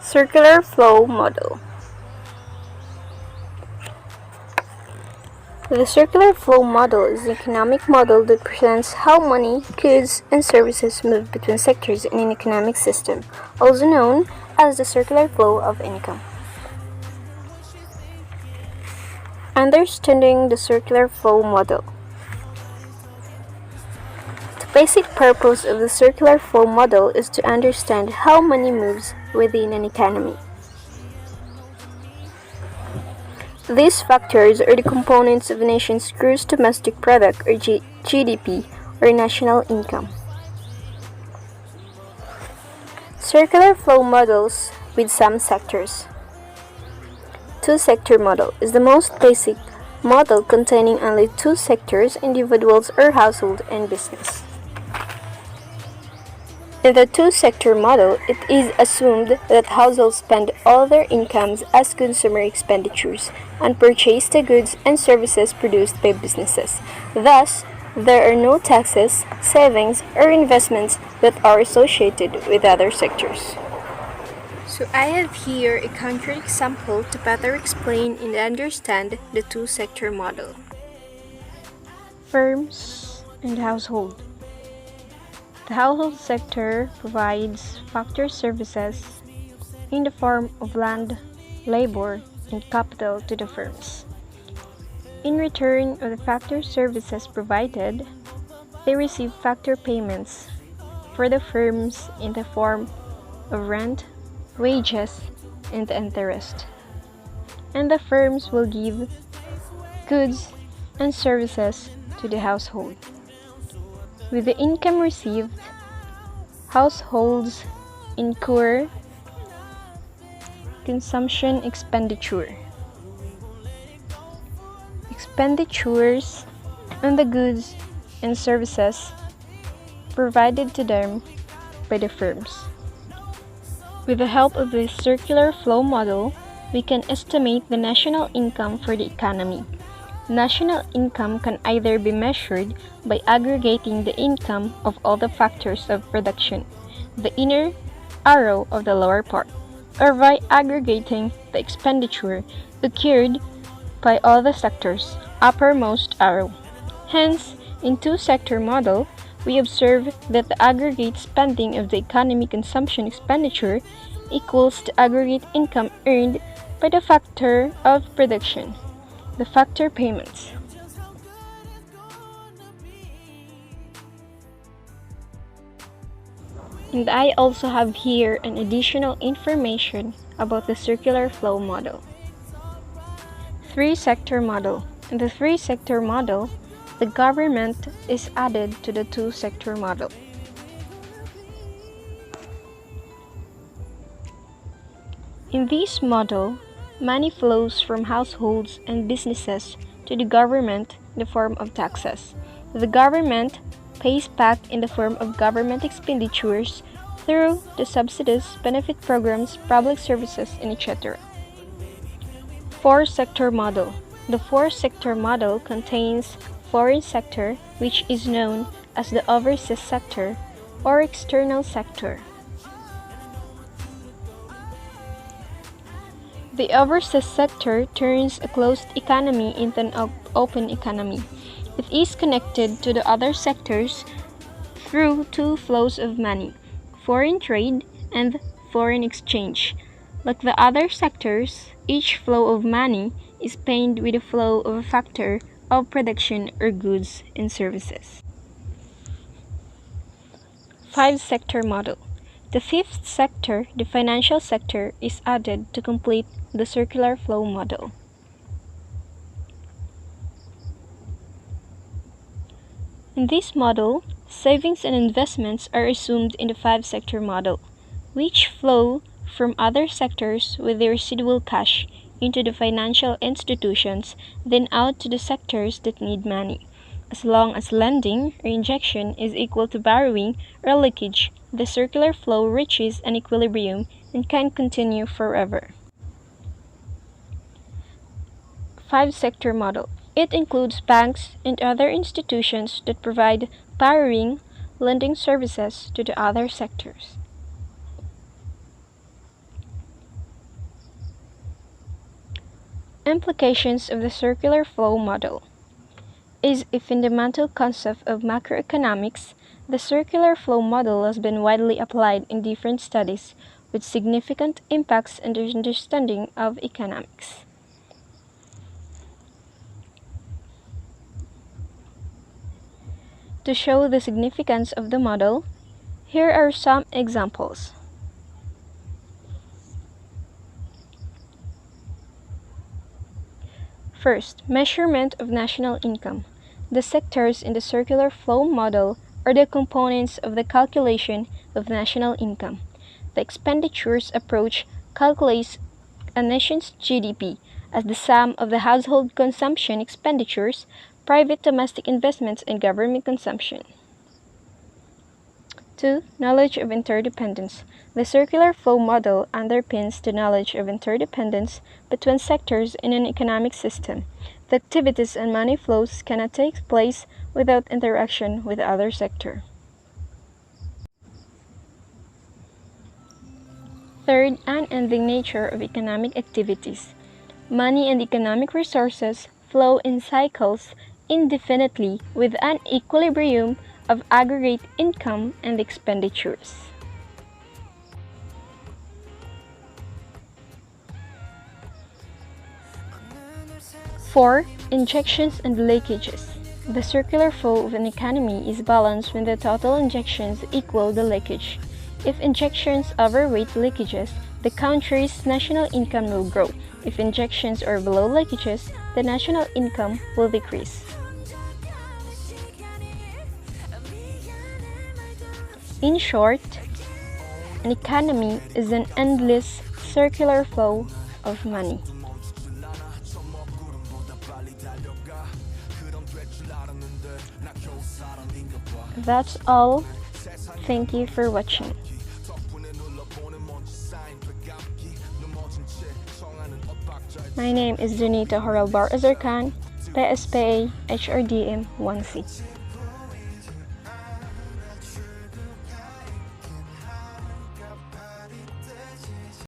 Circular flow model. The circular flow model is an economic model that presents how money, goods, and services move between sectors in an economic system, also known as the circular flow of income. Understanding the circular flow model. The basic purpose of the circular flow model is to understand how money moves within an economy. These factors are the components of a nation's gross domestic product or GDP or national income. Circular flow models with some sectors. Two-sector model is the most basic model containing only two sectors, individuals or household and business. In the two-sector model, it is assumed that households spend all their incomes as consumer expenditures and purchase the goods and services produced by businesses. Thus, there are no taxes, savings, or investments that are associated with other sectors. So I have here a concrete example to better explain and understand the two-sector model. Firms and household. The household sector provides factor services in the form of land, labor, and capital to the firms. In return of the factor services provided, they receive factor payments for the firms in the form of rent, wages, and interest. And the firms will give goods and services to the household. With the income received, households incur consumption expenditure. Expenditures on the goods and services provided to them by the firms. With the help of this circular flow model, we can estimate the national income for the economy. National income can either be measured by aggregating the income of all the factors of production, the inner arrow of the lower part, or by aggregating the expenditure occurred by all the sectors, uppermost arrow. Hence, in two-sector model, we observe that the aggregate spending of the economy consumption expenditure equals the aggregate income earned by the factor of production. The factor payments. And I also have here an additional information about the circular flow model. Three-sector model. In the three-sector model, the government is added to the two-sector model. In this model, money flows from households and businesses to the government in the form of taxes. The government pays back in the form of government expenditures through the subsidies, benefit programs, public services, and etc. Four-sector model. The four-sector model contains foreign sector, which is known as the overseas sector or external sector. The overseas sector turns a closed economy into an open economy. It is connected to the other sectors through two flows of money, foreign trade and foreign exchange. Like the other sectors, each flow of money is paid with a flow of a factor of production or goods and services. Five-sector model. The fifth sector, the financial sector, is added to complete the circular flow model. In this model, savings and investments are assumed in the five-sector model, which flow from other sectors with the residual cash into the financial institutions, then out to the sectors that need money. As long as lending or injection is equal to borrowing or leakage, the circular flow reaches an equilibrium and can continue forever. Five-sector model. It includes banks and other institutions that provide borrowing, lending services to the other sectors. Implications of the circular flow model is a fundamental concept of macroeconomics. The circular flow model has been widely applied in different studies with significant impacts on the understanding of economics. To show the significance of the model, here are some examples. First, measurement of national income. The sectors in the circular flow model are the components of the calculation of national income. The expenditures approach calculates a nation's GDP as the sum of the household consumption expenditures, private domestic investments, and government consumption. 2. Knowledge of interdependence. The circular flow model underpins the knowledge of interdependence between sectors in an economic system. The activities and money flows cannot take place without interaction with other sectors. Third, unending nature of economic activities. Money and economic resources flow in cycles indefinitely with an equilibrium of aggregate income and expenditures. 4. Injections and leakages. The circular flow of an economy is balanced when the total injections equal the leakage. If injections overweight leakages, the country's national income will grow. If injections are below leakages, the national income will decrease. In short, an economy is an endless circular flow of money. That's all. Thank you for watching. My name is Junita Horalbar Azarkan, PSPA HRDM 1C.